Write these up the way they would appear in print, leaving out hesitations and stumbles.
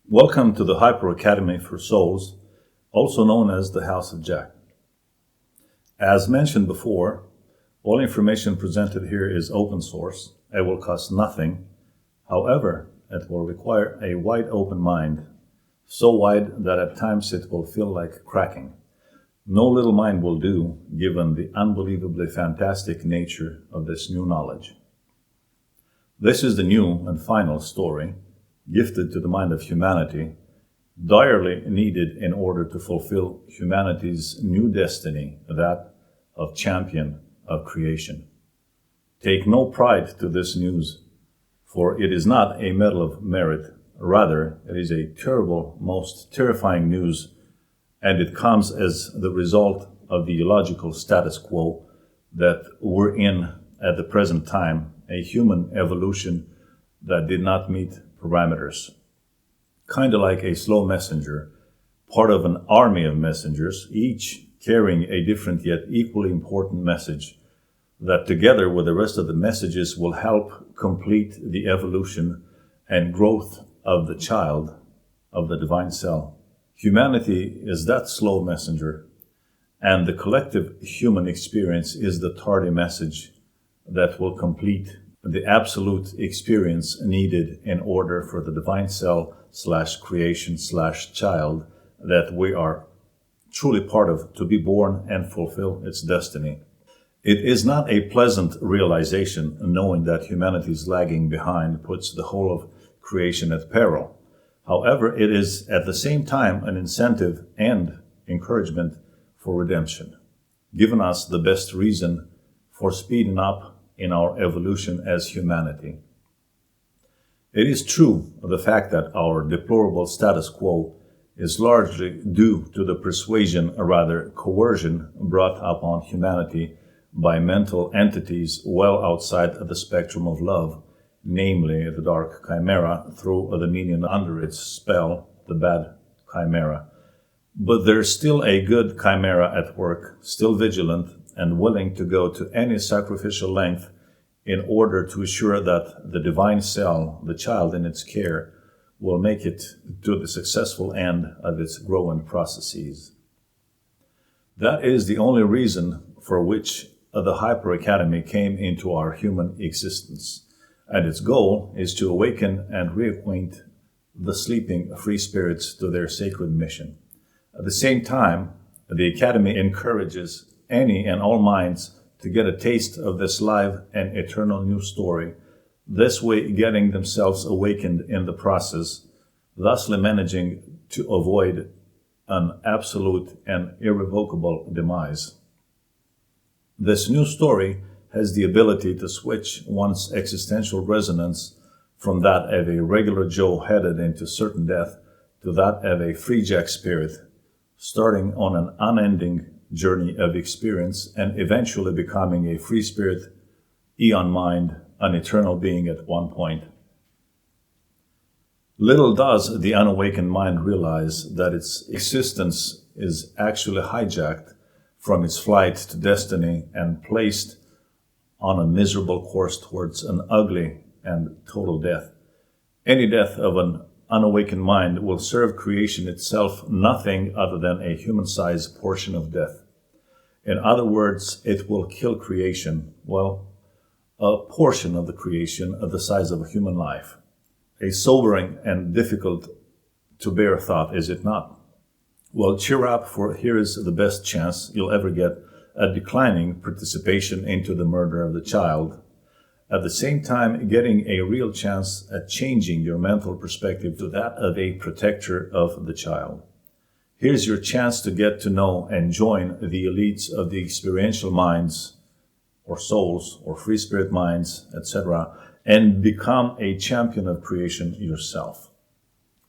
Welcome to the Hyper Academy for Souls, also known as the House of Jack. As mentioned before, all information presented here is open source. It will cost nothing. However, it will require a wide open mind, so wide that at times it will feel like cracking. No little mind will do, given the unbelievably fantastic nature of this new knowledge. This is the new and final story, gifted to the mind of humanity, direly needed in order to fulfill humanity's new destiny, that of champion of creation. Take no pride to this news, for it is not a medal of merit. Rather, it is a terrible, most terrifying news, and it comes as the result of the illogical status quo that we're in at the present time, a human evolution that did not meet parameters. Kind of like a slow messenger, part of an army of messengers, each carrying a different yet equally important message that together with the rest of the messages will help complete the evolution and growth of the child of the divine cell. Humanity is that slow messenger, and the collective human experience is the tardy message that will complete the absolute experience needed in order for the divine cell / creation / child that we are truly part of to be born and fulfill its destiny. It is not a pleasant realization knowing that humanity is lagging behind puts the whole of creation at peril. However, it is at the same time an incentive and encouragement for redemption, giving us the best reason for speeding up in our evolution as humanity. It is true the fact that our deplorable status quo is largely due to the persuasion, or rather coercion, brought upon humanity by mental entities well outside of the spectrum of love, namely the dark chimera through the minion under its spell, the bad chimera. But there's still a good chimera at work, still vigilant and willing to go to any sacrificial length in order to assure that the divine cell, the child in its care, will make it to the successful end of its growing processes. That is the only reason for which the Hyper Academy came into our human existence, and its goal is to awaken and reacquaint the sleeping free spirits to their sacred mission. At the same time, the Academy encourages any and all minds to get a taste of this live and eternal new story, this way getting themselves awakened in the process, thusly managing to avoid an absolute and irrevocable demise. This new story has the ability to switch one's existential resonance from that of a regular Joe headed into certain death to that of a free Jack spirit, starting on an unending journey of experience and eventually becoming a free spirit, eon mind, an eternal being at one point. Little does the unawakened mind realize that its existence is actually hijacked from its flight to destiny and placed on a miserable course towards an ugly and total death. Any death of an unawakened mind will serve creation itself nothing other than a human-sized portion of death. In other words, it will kill creation, well, a portion of the creation of the size of a human life. A sobering and difficult to bear thought, is it not? Well, cheer up, for here is the best chance you'll ever get at declining participation into the murder of the child, at the same time getting a real chance at changing your mental perspective to that of a protector of the child. Here's your chance to get to know and join the elites of the experiential minds, or souls, or free spirit minds, etc., and become a champion of creation yourself.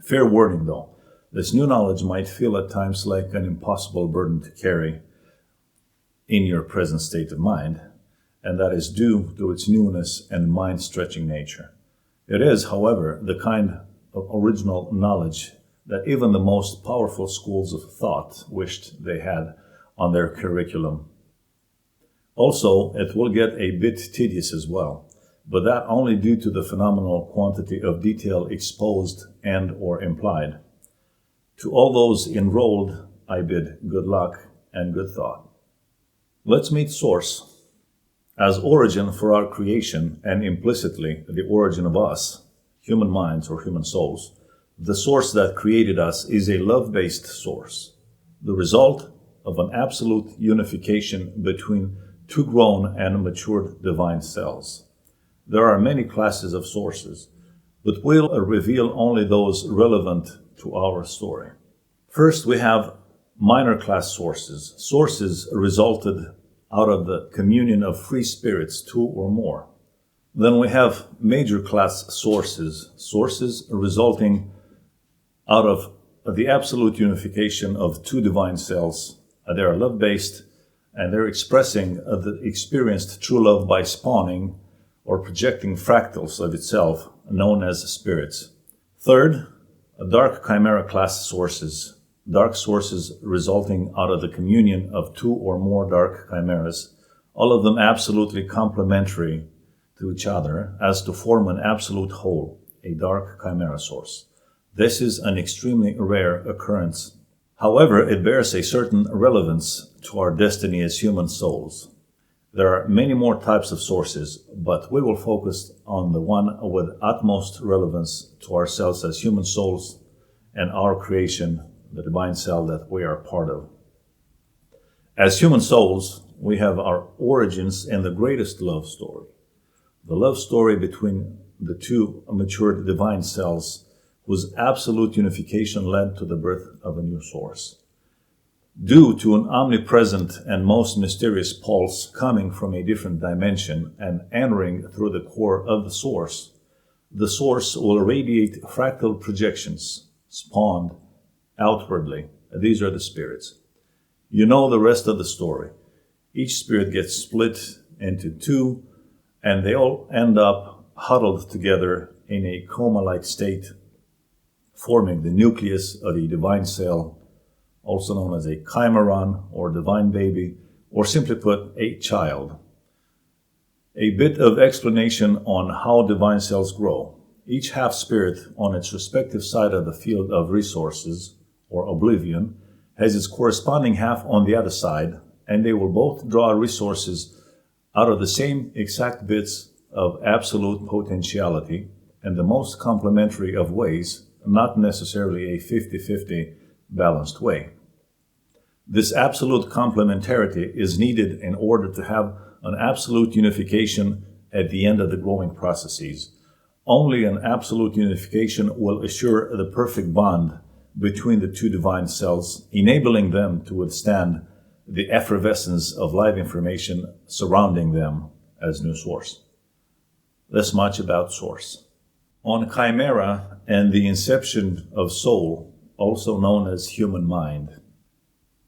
Fair warning though, this new knowledge might feel at times like an impossible burden to carry in your present state of mind, and that is due to its newness and mind-stretching nature. It is, however, the kind of original knowledge that even the most powerful schools of thought wished they had on their curriculum. Also, it will get a bit tedious as well, but that only due to the phenomenal quantity of detail exposed and or implied. To all those enrolled, I bid good luck and good thought. Let's meet Source. As origin for our creation and implicitly the origin of us, human minds or human souls, the source that created us is a love-based source, the result of an absolute unification between two grown and matured divine cells. There are many classes of sources, but we'll reveal only those relevant to our story. First, we have minor class sources. Sources resulted out of the communion of free spirits, two or more. Then we have major class sources. Sources resulting out of the absolute unification of two divine cells. They are love-based, and they're expressing the experienced true love by spawning or projecting fractals of itself, known as spirits. Third, dark chimera class sources. Dark sources resulting out of the communion of two or more dark chimeras, all of them absolutely complementary to each other as to form an absolute whole, a dark chimera source. This is an extremely rare occurrence. However, it bears a certain relevance to our destiny as human souls. There are many more types of sources, but we will focus on the one with utmost relevance to ourselves as human souls and our creation, the divine cell that we are part of. As human souls, we have our origins in the greatest love story, the love story between the two matured divine cells whose absolute unification led to the birth of a new source. Due to an omnipresent and most mysterious pulse coming from a different dimension and entering through the core of the source will radiate fractal projections spawned outwardly. These are the spirits. You know the rest of the story. Each spirit gets split into two, and they all end up huddled together in a coma-like state, forming the nucleus of a divine cell, also known as a chimeron or divine baby, or simply put, a child. A bit of explanation on how divine cells grow. Each half spirit on its respective side of the field of resources, or oblivion, has its corresponding half on the other side, and they will both draw resources out of the same exact bits of absolute potentiality in the most complementary of ways, not necessarily a 50-50 balanced way. This absolute complementarity is needed in order to have an absolute unification at the end of the growing processes. Only an absolute unification will assure the perfect bond between the two divine cells, enabling them to withstand the effervescence of live information surrounding them as new source. This much about source. On chimera and the inception of soul, also known as human mind.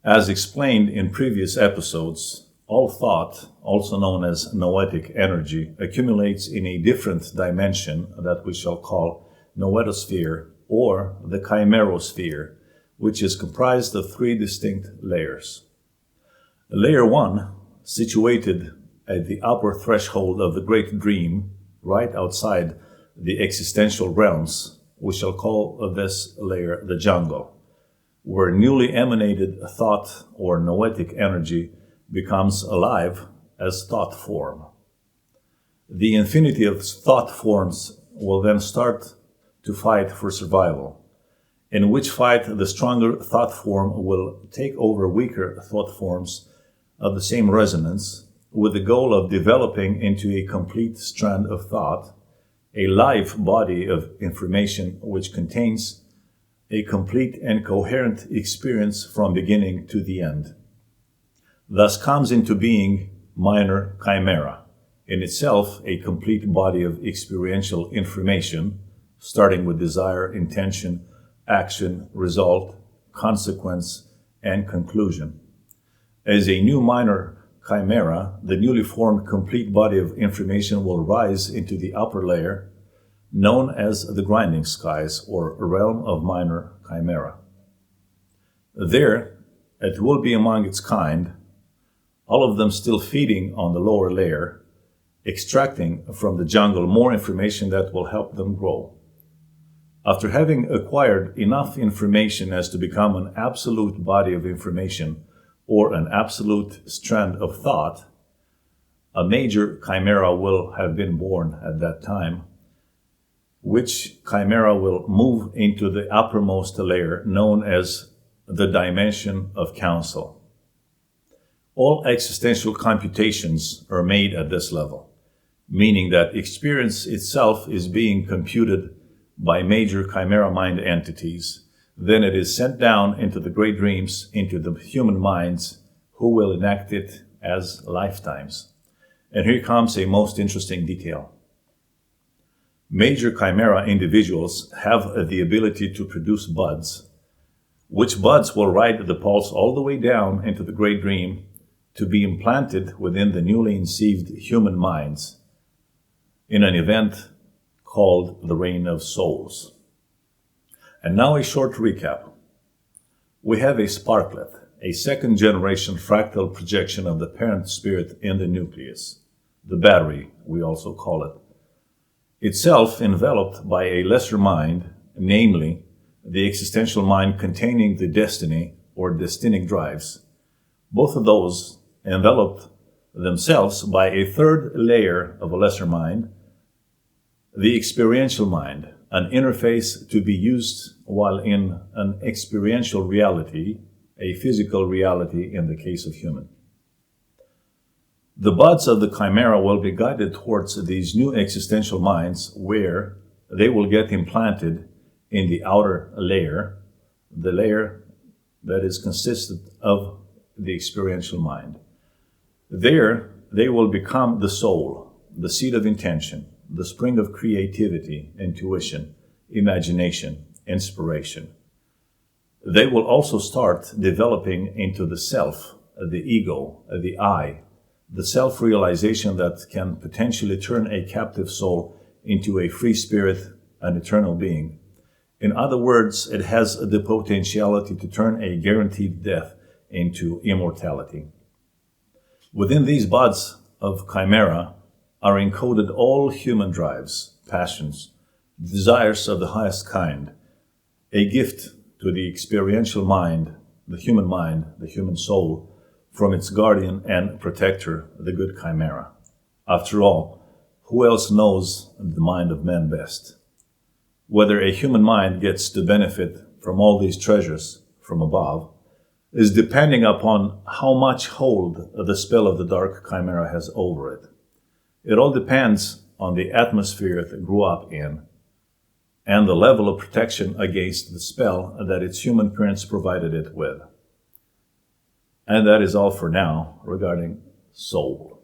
As explained in previous episodes, all thought, also known as noetic energy, accumulates in a different dimension that we shall call noetosphere or the chimerosphere, which is comprised of three distinct layers. Layer 1, situated at the upper threshold of the great dream, right outside the existential realms, we shall call this layer the jungle, where newly emanated thought or noetic energy becomes alive as thought form. The infinity of thought forms will then start to fight for survival, in which fight the stronger thought form will take over weaker thought forms of the same resonance, with the goal of developing into a complete strand of thought, a live body of information which contains a complete and coherent experience from beginning to the end. Thus comes into being minor chimera, in itself a complete body of experiential information, starting with desire, intention, action, result, consequence, and conclusion. As a new minor chimera, the newly formed complete body of information will rise into the upper layer, known as the grinding skies, or realm of minor chimera. There, it will be among its kind, all of them still feeding on the lower layer, extracting from the jungle more information that will help them grow. After having acquired enough information as to become an absolute body of information or an absolute strand of thought, a major chimera will have been born at that time, which chimera will move into the uppermost layer known as the dimension of counsel. All existential computations are made at this level, meaning that experience itself is being computed by major chimera mind entities. Then it is sent down into the great dreams, into the human minds, who will enact it as lifetimes. And here comes a most interesting detail. Major chimera individuals have the ability to produce buds, which buds will ride the pulse all the way down into the great dream to be implanted within the newly conceived human minds in an event called the Reign of Souls. And now a short recap. We have a sparklet, a second-generation fractal projection of the parent spirit in the nucleus, the battery, we also call it, itself enveloped by a lesser mind, namely the existential mind containing the destiny or destinic drives. Both of those enveloped themselves by a third layer of a lesser mind, the experiential mind, an interface to be used while in an experiential reality, a physical reality in the case of human. The buds of the chimera will be guided towards these new existential minds where they will get implanted in the outer layer, the layer that is consistent of the experiential mind. There, they will become the soul, the seed of intention, the spring of creativity, intuition, imagination, inspiration. They will also start developing into the self, the ego, the I, the self-realization that can potentially turn a captive soul into a free spirit, an eternal being. In other words, it has the potentiality to turn a guaranteed death into immortality. Within these buds of chimera are encoded all human drives, passions, desires of the highest kind, a gift to the experiential mind, the human soul, from its guardian and protector, the good chimera. After all, who else knows the mind of man best? Whether a human mind gets to benefit from all these treasures from above is depending upon how much hold the spell of the dark chimera has over it. It all depends on the atmosphere it grew up in and the level of protection against the spell that its human parents provided it with. And that is all for now regarding soul.